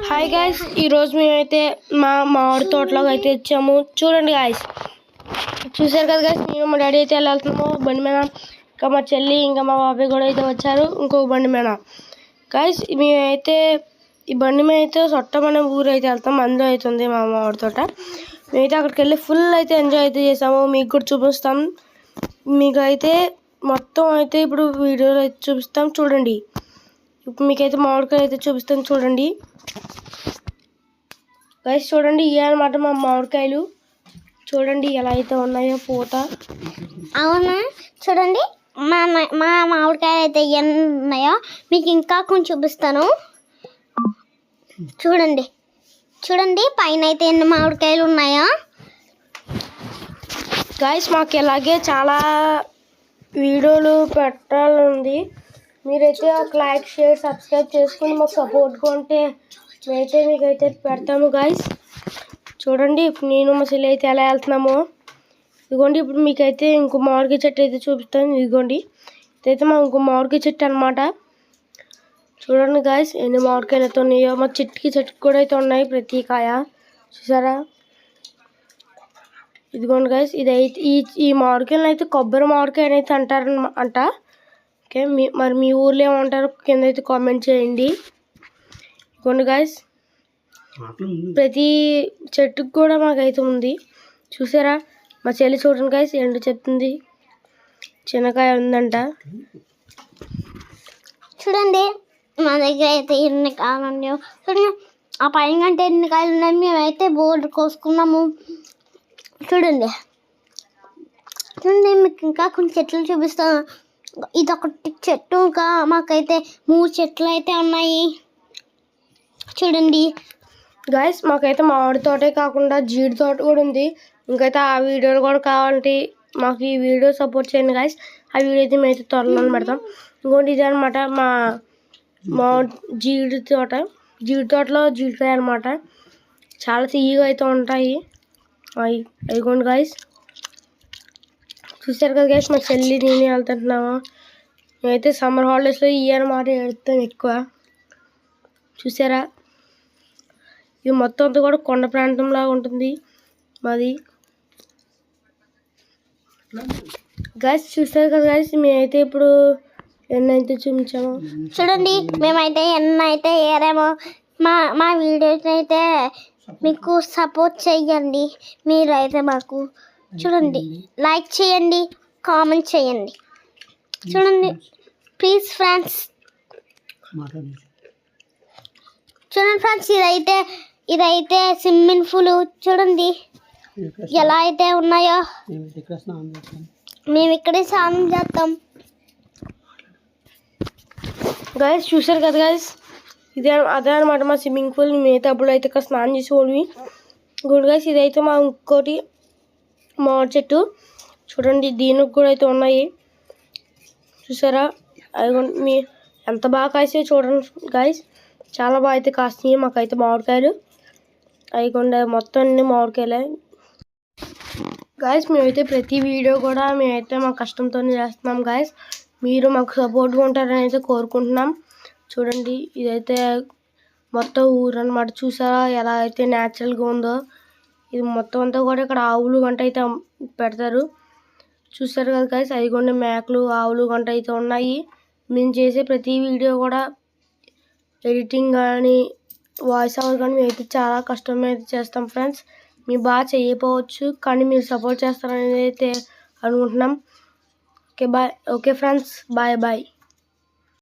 Hi guys, ఈరోజు మేమైతే మా మామిడి తోటలోకి అయితే వచ్చాము. చూడండి గైస్, చూసారు కదా గైస్, నేను మా డాడీ అయితే వెళ్తున్నాము బండి మీద. ఇంకా మా చెల్లి ఇంకా మా బాబాయ్ కూడా అయితే వచ్చారు ఇంకొక బండి మీద. గైస్ మేమైతే ఈ బండి మీద అయితే సొట్టం అనే ఊరు అయితే వెళ్తాం. అందులో అవుతుంది మా మామిడి తోట. మేమైతే అక్కడికి వెళ్ళి ఫుల్ అయితే ఎంజాయ్ అయితే చేసాము. మీకు కూడా చూపిస్తాం. మీకు అయితే మొత్తం అయితే ఇప్పుడు వీడియోలో అయితే చూపిస్తాం. చూడండి, ఇప్పుడు మీకైతే మామిడికాయలు అయితే చూపిస్తాను. చూడండి గైస్, చూడండి ఇవి అన్నమాట మా మామిడికాయలు. చూడండి ఎలా అయితే ఉన్నాయో పూత. అవునా, చూడండి మా మా మామిడికాయలు అయితే ఎన్ని ఉన్నాయో మీకు ఇంకా కొంచెం చూపిస్తాను. చూడండి చూడండి పైన అయితే ఎన్ని మామిడికాయలు ఉన్నాయో. గైస్ మాకు ఇలాగే చాలా వీడియోలు పెట్టాలంది. మీరైతే ఒక లైక్, షేర్, సబ్స్క్రైబ్ చేసుకుని మాకు సపోర్ట్గా ఉంటే మేమైతే మీకైతే పెడతాము. గైస్ చూడండి, ఇప్పుడు నేను మా చెల్లి అయితే ఎలా వెళ్తున్నామో. ఇదిగోండి, ఇప్పుడు మీకైతే ఇంకో మామిడికాయ చెట్టు అయితే చూపిస్తాను. ఇదిగోండి, ఇదైతే మా ఇంకో మామిడికాయ చెట్టు అనమాట. చూడండి గైస్ ఎన్ని మామిడికాయలు అయితే ఉన్నాయో. మా చెట్టుకి కూడా అయితే ఉన్నాయి ప్రతి కాయ. చూసారా? ఇదిగోండి గైస్, ఇదైతే ఈ మామిడికాయలను అయితే కొబ్బరి మామిడికాయలు అయితే అంట. ఓకే, మరి మీ ఊర్లో ఏమంటారు కింద అయితే కామెంట్ చేయండి. ఇదిగోండి గైస్, ప్రతి చెట్టుకు కూడా మాకైతే ఉంది. చూసారా? మా చెల్లి చూడండి గైస్ ఎండు చెప్తుంది, చిన్నకాయ ఉందంట. చూడండి మా దగ్గర అయితే ఎన్ని కాయలు ఉన్నాయో. చూడండి ఆ పైన కంటే ఎన్ని కాయలు ఉన్నాయి. మేమైతే బోర్డు కోసుకున్నాము. చూడండి చూడండి మీకు ఇంకా కొన్ని చెట్లు చూపిస్తాను. ఇదొకటి చెట్టు, ఇంకా మాకైతే 3 చెట్లు అయితే ఉన్నాయి. చూడండి గైస్, మాకైతే మామిడి తోటే కాకుండా జీడి తోట కూడా ఉంది. ఇంకైతే ఆ వీడియోలు కూడా కావాలంటే మాకు ఈ వీడియో సపోర్ట్ చేయండి గైస్. ఆ వీడియో అయితే మేమైతే త్వరలో పెడతాం. ఇంకోటి ఇది అనమాట మా జీడి తోట. జీడి తోటలో జీడికాయ అనమాట. చాలా తీయగా అయితే ఉంటాయి. అయిగోండి గైస్, చూసారు కదా గైస్, మా చెల్లి నేను వెళ్తున్నాము. మేమైతే సమ్మర్ హాలిడేస్లో ఈ అనమాట వెళ్తాం ఎక్కువ. చూసారా? ఇది మొత్తం అంతా కూడా కొండ ప్రాంతంలా ఉంటుంది మాది. గైస్ చూసారు కదా గైస్, మేమైతే ఇప్పుడు ఎన్నైతే చూపించాము. చూడండి మేమైతే ఎన్నైతే ఏరేమో. మా వీడియోస్ అయితే మీకు సపోర్ట్ చేయండి. మీరైతే మాకు చూడండి లైక్ చేయండి, కామెంట్ చేయండి. చూడండి ప్లీజ్ ఫ్రెండ్స్. చూడండి ఫ్రెండ్స్, ఇదైతే స్విమ్మింగ్ పూల్. చూడండి ఎలా అయితే ఉన్నాయో. మేము ఇక్కడే స్నానం చేస్తాం. గైస్ చూసారు కదా గైస్, అదే అనమాట మా స్విమ్మింగ్ పూల్. మేమైతే అప్పుడు అయితే ఇక్కడ స్నానం చేసేవాడివి. గుడ్ గైస్, ఇదైతే మా ఇంకోటి మామిడి చెట్టు. చూడండి దీనికి కూడా అయితే ఉన్నాయి. చూసారా? అవి ఎంత బాగా కాస్తాయో చూడండి గైస్. చాలా బాగా అయితే కాస్తాయి మాకైతే మామిడికాయలు. అయికుండా మొత్తం అన్ని మామిడికాయలే గైస్. మేమైతే ప్రతి వీడియో కూడా మేమైతే మా కష్టంతోనే చేస్తున్నాం గైస్. మీరు మాకు సపోర్ట్గా ఉంటారని అయితే కోరుకుంటున్నాం. చూడండి ఇదైతే మొత్తం ఊరు అనమాట. చూసారా ఎలా అయితే న్యాచురల్గా ఉందో. ఇది మొత్తం అంతా కూడా ఇక్కడ ఆవులు గంట అయితే పెడతారు. చూసారు కదా గైస్, అయిగొండ మేకలు, ఆవులు గంట అయితే ఉన్నాయి. మేము చేసే ప్రతి వీడియో కూడా ఎడిటింగ్ కానీ వాయిస్ ఓవర్ కానీ మేమైతే చాలా కష్టం అయితే చేస్తాం ఫ్రెండ్స్. మీరు బాగా చేయకపోవచ్చు, కానీ మీరు సపోర్ట్ చేస్తారనేది అయితే అనుకుంటున్నాం. Okay bye. Okay friends, bye bye.